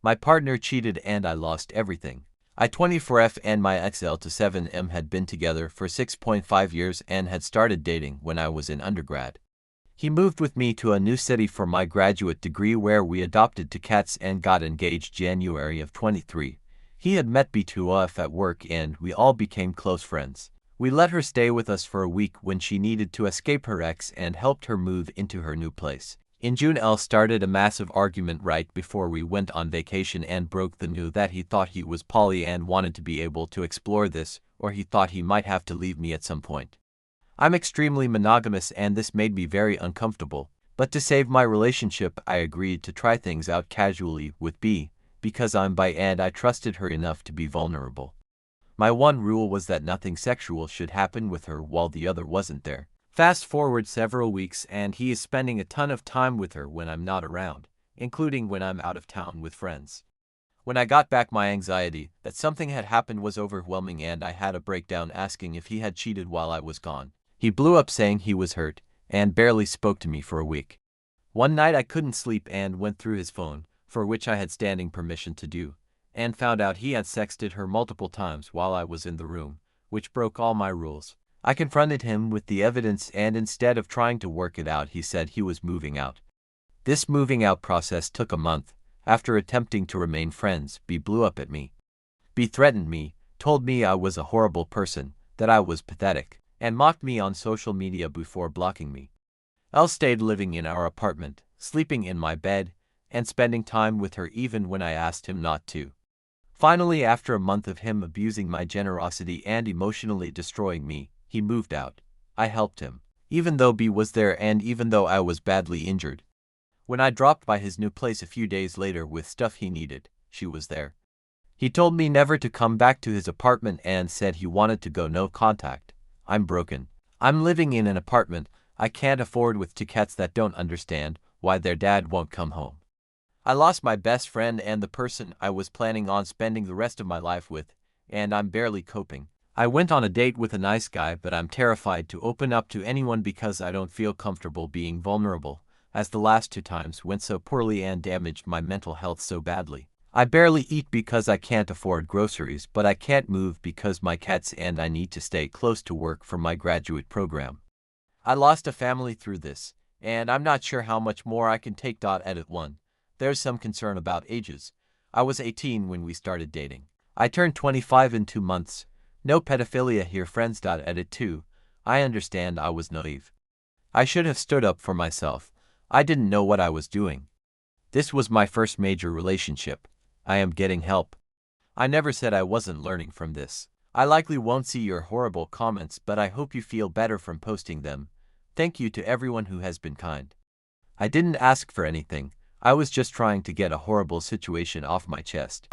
My partner cheated and I lost everything. I 24F and my XL to 7M had been together for 6.5 years and had started dating when I was in undergrad. He moved with me to a new city for my graduate degree where we adopted two cats and got engaged January of 23. He had met B2F at work and we all became close friends. We let her stay with us for a week when she needed to escape her ex and helped her move into her new place. In June, L started a massive argument right before we went on vacation and broke the news that he thought he was poly and wanted to be able to explore this, or he thought he might have to leave me at some point. I'm extremely monogamous and this made me very uncomfortable, but to save my relationship I agreed to try things out casually with B, because I'm bi and I trusted her enough to be vulnerable. My one rule was that nothing sexual should happen with her while the other wasn't there. Fast forward several weeks and he is spending a ton of time with her when I'm not around, including when I'm out of town with friends. When I got back, my anxiety that something had happened was overwhelming and I had a breakdown asking if he had cheated while I was gone. He blew up saying he was hurt and barely spoke to me for a week. One night I couldn't sleep and went through his phone, for which I had standing permission to do, and found out he had sexted her multiple times while I was in the room, which broke all my rules. I confronted him with the evidence and instead of trying to work it out he said he was moving out. This moving out process took a month. After attempting to remain friends, B blew up at me. B threatened me, told me I was a horrible person, that I was pathetic, and mocked me on social media before blocking me. L stayed living in our apartment, sleeping in my bed, and spending time with her even when I asked him not to. Finally, after a month of him abusing my generosity and emotionally destroying me, he moved out. I helped him, even though B was there and even though I was badly injured. When I dropped by his new place a few days later with stuff he needed, she was there. He told me never to come back to his apartment and said he wanted to go no contact. I'm broken. I'm living in an apartment I can't afford with two cats that don't understand why their dad won't come home. I lost my best friend and the person I was planning on spending the rest of my life with, and I'm barely coping. I went on a date with a nice guy, but I'm terrified to open up to anyone because I don't feel comfortable being vulnerable, as the last two times went so poorly and damaged my mental health so badly. I barely eat because I can't afford groceries, but I can't move because my cats and I need to stay close to work for my graduate program. I lost a family through this, and I'm not sure how much more I can take. Edit 1. There's some concern about ages. I was 18 when we started dating. I turned 25 in 2 months. No pedophilia here, friends. Edit 2. I understand I was naive. I should have stood up for myself. I didn't know what I was doing. This was my first major relationship. I am getting help. I never said I wasn't learning from this. I likely won't see your horrible comments, but I hope you feel better from posting them. Thank you to everyone who has been kind. I didn't ask for anything. I was just trying to get a horrible situation off my chest.